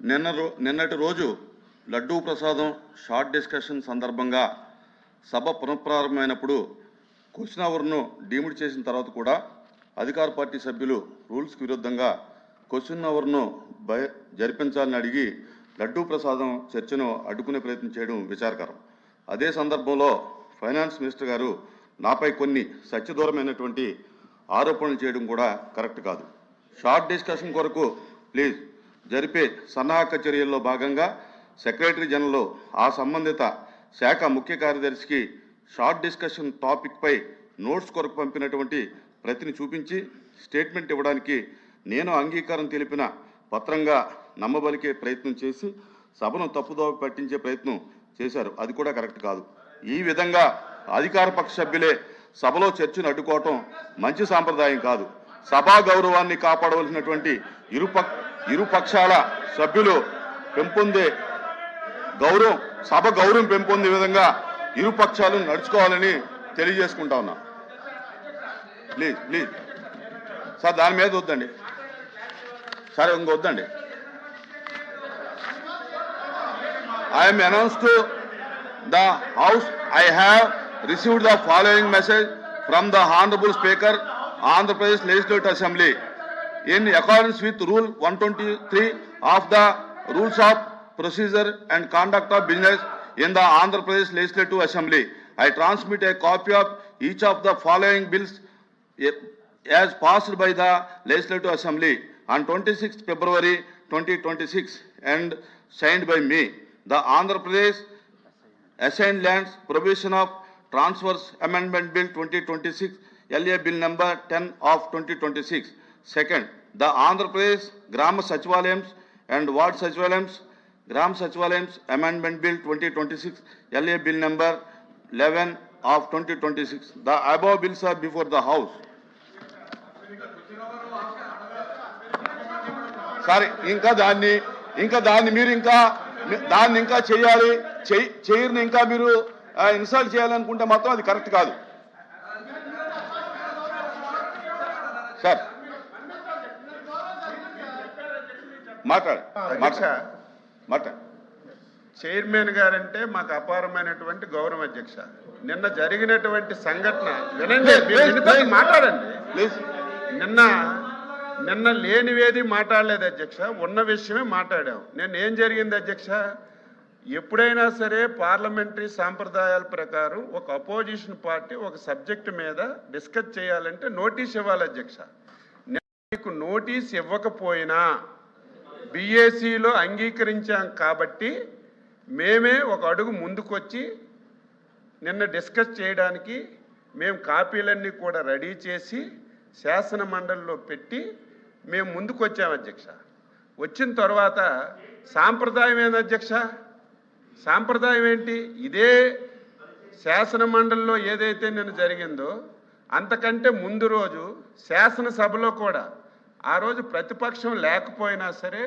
నిన్నటి రోజు లడ్డూ ప్రసాదం షార్ట్ డిస్కషన్ సందర్భంగా సభ పునఃప్రారంభమైనప్పుడు క్వశ్చన్ అవర్ను డీమ్డ్ చేసిన తర్వాత కూడా అధికార పార్టీ సభ్యులు రూల్స్కి విరుద్ధంగా క్వశ్చన్ అవర్ను జరిపించాలని అడిగి లడ్డూ ప్రసాదం చర్చను అడ్డుకునే ప్రయత్నం చేయడం విచారకరం. అదే సందర్భంలో ఫైనాన్స్ మినిస్టర్ గారు నాపై కొన్ని సత్యదూరమైనటువంటి ఆరోపణలు చేయడం కూడా కరెక్ట్ కాదు. షార్ట్ డిస్కషన్ కొరకు ప్లీజ్ జరిపే సన్నాహక చర్యల్లో భాగంగా సెక్రటరీ జనరల్ ఆ సంబంధిత శాఖ ముఖ్య కార్యదర్శికి షార్ట్ డిస్కషన్ టాపిక్పై నోట్స్ కొరకు పంపినటువంటి ప్రతిని చూపించి స్టేట్మెంట్ ఇవ్వడానికి నేను అంగీకారం తెలిపిన పత్రంగా నమ్మబలికే ప్రయత్నం చేసి సభను తప్పుదోవ పట్టించే ప్రయత్నం చేశారు. అది కూడా కరెక్ట్ కాదు. ఈ విధంగా అధికార పక్ష సభ్యులే సభలో చర్చను అడ్డుకోవటం మంచి సాంప్రదాయం కాదు. సభా గౌరవాన్ని కాపాడవలసినటువంటి ఇరు పక్షాల సభ్యులు పెంపొందే గౌరవం, సభ గౌరవం పెంపొందే విధంగా ఇరు పక్షాలు నడుచుకోవాలని తెలియజేసుకుంటా ఉన్నా. ప్లీజ్ ప్లీజ్ సార్, దాని మీద వద్దండి sir, ఇంకొద్దండి. I am announced to the House, I have received the following message from the Honorable Speaker, Andhra Pradesh Legislative Assembly. In accordance with Rule 123 of the Rules of Procedure and Conduct of Business in the Andhra Pradesh Legislative Assembly, I transmit a copy of each of the following bills as passed by the Legislative Assembly on 26th February 2026 and signed by me. The Andhra Pradesh Assigned Lands Provision of Transfers Amendment Bill 2026, LA Bill number 10 of 2026. Second, the Andhra Pradesh Grama Sachivalayams and Ward Sachivalayams, Gram Sachivalayams Amendment Bill 2026, LA Bill number 11 of 2026. The above bills are before the House. Sorry, ఇంకా దాన్ని మీరు దాన్ని ఇంకా చేయాలి, చేయని ఇంకా మీరు insult చేయాలనుకుంటే మాత్రం అది కరెక్ట్ కాదు సార్. మాట్లాడు. చైర్మన్ గారంటే మాకు అపారమైనటువంటి గౌరవం అధ్యక్ష. నిన్న జరిగినటువంటి సంఘటన వినండి, మాట్లాడండి ప్లీజ్. నిన్న లేనివేది మాట్లాడలేదు అధ్యక్ష, ఉన్న విషయమే మాట్లాడాం. నేను ఏం జరిగింది అధ్యక్ష, ఎప్పుడైనా సరే పార్లమెంటరీ సాంప్రదాయాల ప్రకారం ఒక అపోజిషన్ పార్టీ ఒక సబ్జెక్టు మీద డిస్కస్ చేయాలంటే నోటీస్ ఇవ్వాలి అధ్యక్ష. మీకు నోటీస్ ఇవ్వకపోయినా బీఏసీలో అంగీకరించాం కాబట్టి మేమే ఒక అడుగు ముందుకొచ్చి నిన్న డిస్కస్ చేయడానికి మేము కాపీలన్నీ కూడా రెడీ చేసి శాసన మండలిలో పెట్టి మేము ముందుకు వచ్చాం అధ్యక్ష. వచ్చిన తర్వాత సాంప్రదాయం ఏంది అధ్యక్ష, సాంప్రదాయం ఏంటి? ఇదే శాసన మండలిలో ఏదైతే నిన్న జరిగిందో అంతకంటే ముందు రోజు శాసనసభలో కూడా ఆ రోజు ప్రతిపక్షం లేకపోయినా సరే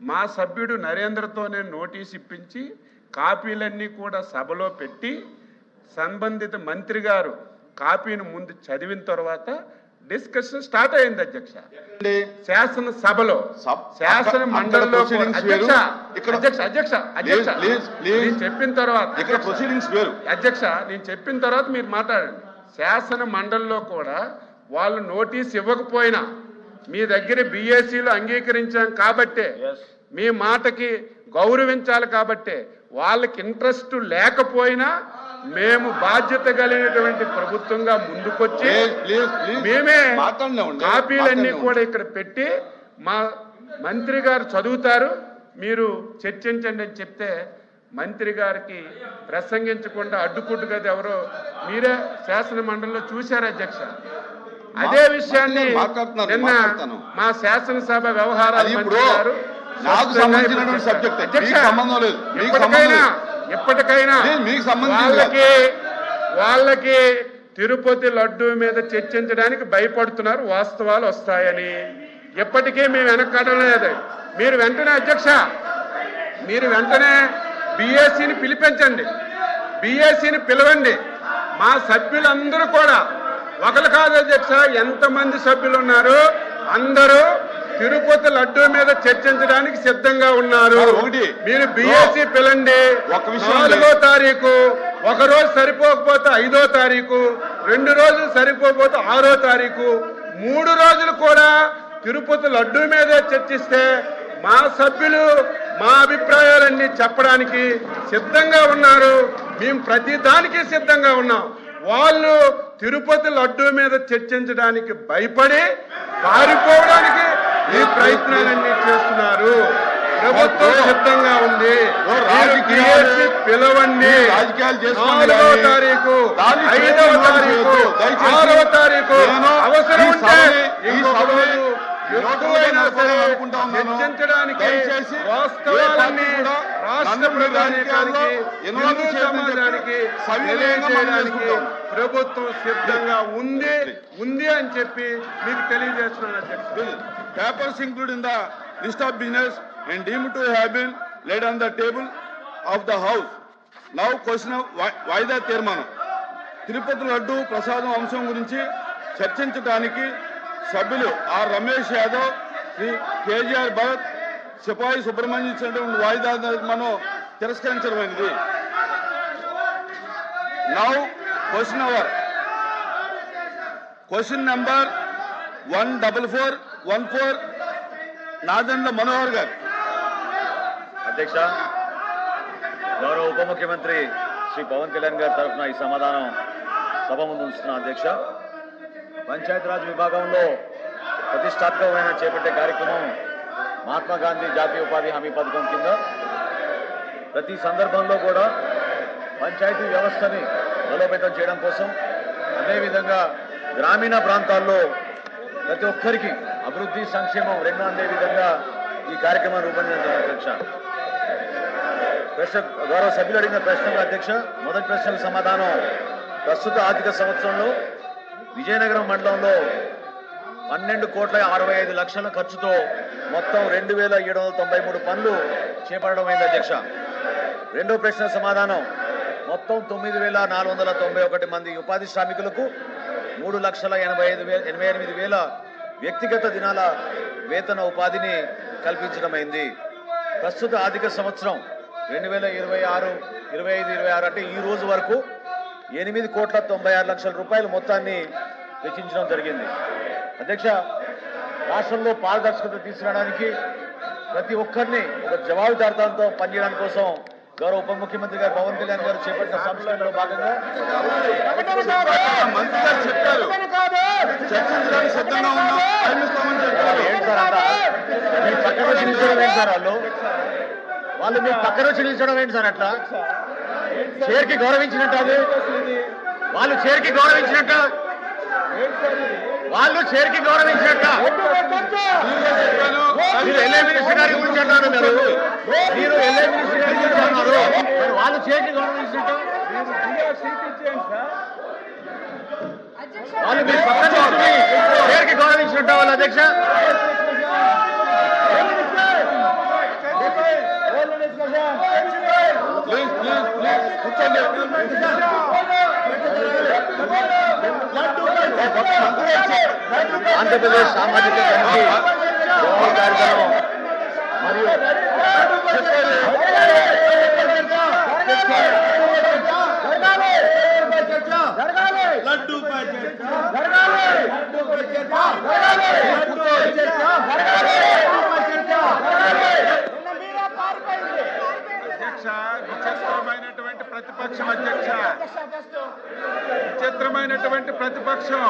మా సభ్యుడు నరేంద్రతోనే నోటీస్ ఇప్పించి కాపీలన్నీ కూడా సభలో పెట్టి సంబంధిత మంత్రి గారు కాపీని ముందు చదివిన తర్వాత డిస్కషన్ స్టార్ట్ అయింది అధ్యక్ష. శాసనసభలో శాసన మండలిలో చెప్పిన తర్వాత అధ్యక్ష నేను చెప్పిన తర్వాత మీరు మాట్లాడండి. శాసన మండలిలో కూడా వాళ్ళు నోటీస్ ఇవ్వకపోయినా మీ దగ్గర బీఏసీలో అంగీకరించాం కాబట్టే, మీ మాటకి గౌరవించాలి కాబట్టే, వాళ్ళకి ఇంట్రెస్ట్ లేకపోయినా మేము బాధ్యత కలిగినటువంటి ప్రభుత్వంగా ముందుకొచ్చి మేమే కాపీలన్నీ కూడా ఇక్కడ పెట్టి మా మంత్రి గారు చదువుతారు, మీరు చర్చించండి అని చెప్తే మంత్రి గారికి ప్రసంగించకుండా అడ్డుకుంటున్నది ఎవరో మీరే శాసన మండలిలో చూశారు అధ్యక్ష. అదే విషయాన్ని నిన్న మా శాసనసభ వ్యవహారాల మంత్రి గారు ఎప్పటికైనా వాళ్ళకి తిరుపతి లడ్డూ మీద చర్చించడానికి భయపడుతున్నారు, వాస్తవాలు వస్తాయని. ఎప్పటికీ మేము వెనక్కడం లేదు. మీరు వెంటనే అధ్యక్ష, మీరు వెంటనే బీఏసీని పిలిపించండి, బీఏసీని పిలవండి. మా సభ్యులందరూ కూడా ఒకరు కాదు అధ్యక్ష, ఎంతమంది సభ్యులు ఉన్నారు అందరూ తిరుపతి లడ్డూ మీద చర్చించడానికి సిద్ధంగా ఉన్నారు. ఒకటి మీరు బిఎస్సి పిలండి. 4వ తారీఖు, ఒక రోజు సరిపోకపోతే 5వ తారీఖు, 2 రోజులు సరిపోకపోతే 6వ తారీఖు, 3 రోజులు కూడా తిరుపతి లడ్డూ మీదే చర్చిస్తే మా సభ్యులు మా అభిప్రాయాలన్నీ చెప్పడానికి సిద్ధంగా ఉన్నారు. మేము ప్రతి దానికి సిద్ధంగా ఉన్నాం. వాళ్ళు తిరుపతి లడ్డూ మీద చర్చించడానికి భయపడి పారిపోవడానికి ఈ ప్రయత్నాలన్నీ చేస్తున్నారు. ప్రభుత్వం సిద్ధంగా ఉంది. పిలవండి. 4వ తారీఖు, 5వ తారీఖు, 6వ తారీఖు, అవసరం ఉంటే ఇంకొక రోజు ఎక్కువైనా సరే చర్చించడానికి వాస్తవాలన్నీ రాష్ట్ర ప్రజానీకానికి, హిందూ సమాజానికి తెలియజేయడానికి ప్రభుత్వం సిద్ధంగా ఉంది అని చెప్పి మీకు తెలియజేస్తున్నాను అధ్యక్షుడు. Papers included in the list of business and deemed to have been laid on the table of the House. Now question of వాయిదా తీర్మానం. తిరుపతి లడ్డు ప్రసాదం అంశం గురించి చర్చించడానికి సభ్యులు ఆర్ రమేష్ యాదవ్, శ్రీ కేజీఆర్ భరత్, సిపాయి సుబ్రహ్మణ్యం ఇచ్చినటువంటి వాయిదా తీర్మానం తిరస్కరించడమైనది. Now question hour. Question number 14414 Nadendla Manohar గారు. అధ్యక్ష, గౌరవ ఉప ముఖ్యమంత్రి శ్రీ పవన్ కళ్యాణ్ గారి తరఫున ఈ సమాధానం సభ ముందు ఉంచుతున్నా. అధ్యక్ష, పంచాయతీరాజ్ విభాగంలో ప్రతిష్టాత్మకమైన చేపట్టే కార్యక్రమం మహాత్మా గాంధీ జాతీయ ఉపాధి హామీ పథకం కింద ప్రతి సందర్భంలో కూడా పంచాయతీ వ్యవస్థని బలోపేతం చేయడం కోసం, అదేవిధంగా గ్రామీణ ప్రాంతాల్లో ప్రతి ఒక్కరికి అభివృద్ధి సంక్షేమం రెండు అందే విధంగా ఈ కార్యక్రమం రూపొందించారు. అధ్యక్ష, గౌరవ సభ్యులు అడిగిన ప్రశ్నకు అధ్యక్ష, మొదటి ప్రశ్నకు సమాధానం. ప్రస్తుత ఆర్థిక సంవత్సరంలో విజయనగరం మండలంలో 12,65,00,000 ఖర్చుతో మొత్తం 2,793 పనులు చేపట్టడం అయింది. అధ్యక్ష, రెండో ప్రశ్న సమాధానం. మొత్తం 9,491 మంది ఉపాధి శ్రామికులకు 3,88,000 వ్యక్తిగత దినాల వేతన ఉపాధిని కల్పించడమైంది. ప్రస్తుత ఆర్థిక సంవత్సరం 2025-26 అంటే ఈ రోజు వరకు 8,96,00,000 రూపాయల మొత్తాన్ని వెచ్చించడం జరిగింది. అధ్యక్ష, రాష్ట్రంలో పారదర్శకత తీసుకురావడానికి ప్రతి ఒక్కరిని ఒక జవాబుదారితనంతో పనిచేయడానికి కోసం గౌరవ ఉప ముఖ్యమంత్రి గారు పవన్ కళ్యాణ్ గారు చేపట్టిన సంస్కరణలో భాగంగా మంత్రి గారు చెప్పారు చర్చించడానికి సిద్ధంగా ఉన్నాం. ఏంటి సార్ అంట మీ పక్కన చిలిచడం ఏంటి సార్? వాళ్ళు మీ పక్కన చిలిచడం ఏంటి సార్? అట్లా చైర్కి గౌరవించినట్టు, అది వాళ్ళు చైర్కి గౌరవించినట్టు, వాళ్ళు చైర్కి గౌరవించినట్ట. మీరు ఎల్ఏ మినిస్టర్ గారి గురించి అన్నారు, మీరు ఎల్ఏ మినిస్టర్ గారి గురించి అన్నారు, వాళ్ళు చైర్కి గౌరవించినట్టు, వాళ్ళు మీరు పక్కన చైర్కి గౌరవించినట్ట వాళ్ళు. అధ్యక్ష, ఆంధ్రప్రదేశ్ సామాజిక కమిటీ కార్యక్రమం మరియు విచిత్రమైనటువంటి ప్రతిపక్షం అధ్యక్ష, విచిత్రమైనటువంటి ప్రతిపక్షం.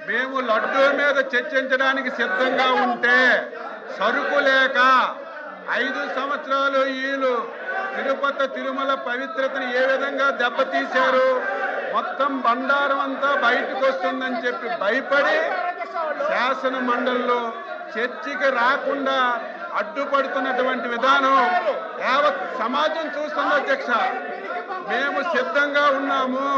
మేము లడ్డూ మీద చర్చించడానికి సిద్ధంగా ఉంటే సరుకు లేక 5 సంవత్సరాలు వీళ్ళు తిరుపతి తిరుమల పవిత్రతను ఏ విధంగా దెబ్బతీశారు, మొత్తం బండారం అంతా బయటకు వస్తుందని చెప్పి భయపడి శాసన మండలిలో చర్చకి రాకుండా అడ్డుపడుతున్నటువంటి విధానం యావత్ సమాజం చూస్తుంది. అధ్యక్ష, మేము సిద్ధంగా ఉన్నాము.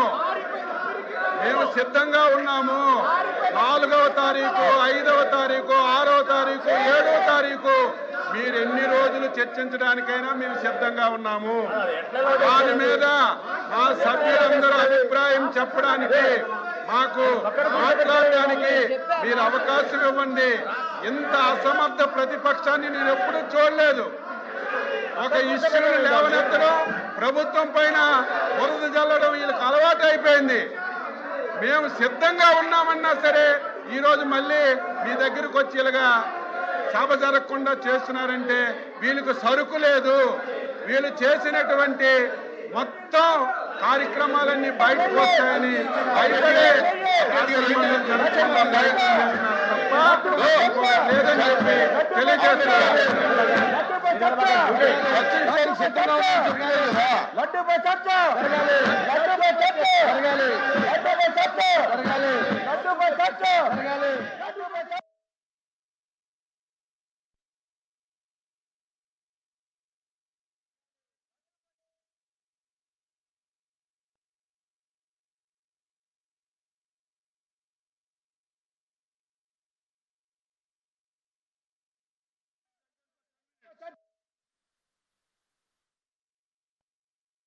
4వ తారీఖు, 5వ తారీఖు, 6వ తారీఖు, 7వ తారీఖు మీరు ఎన్ని రోజులు చర్చించడానికైనా మేము సిద్ధంగా ఉన్నాము. దాని మీద మా సభ్యులందరూ అభిప్రాయం చెప్పడానికి, మాకు మాట్లాడడానికి మీరు అవకాశం ఇవ్వండి. ఇంత అసమర్థ ప్రతిపక్షాన్ని నేను ఎప్పుడూ చూడలేదు. ఒక ఇష్యూని లేవనెత్తడం, ప్రభుత్వం పైన బురద జల్లడం వీళ్ళకి అలవాటు అయిపోయింది. మేము సిద్ధంగా ఉన్నామన్నా సరే ఈరోజు మళ్ళీ మీ దగ్గరకు వచ్చి ఇలాగా సభ జరగకుండా చేస్తున్నారంటే వీళ్ళకి సరుకు లేదు. వీళ్ళు చేసినటువంటి మొత్తం కార్యక్రమాలన్నీ బయటకు వస్తాయని భయపడే కార్యక్రమాలు జరగకుండా ప్రయత్నం చేస్తున్నారు తప్ప లేదని చెప్పి తెలియజేస్తున్నారు. లడ్డూపై చర్చ జరగాలి, లడ్డూపై చర్చ జరగాలి, లడ్డూపై చర్చ జరగాలి, లడ్డూపై చర్చ జరగాలి, లడ్డూపై చర్చ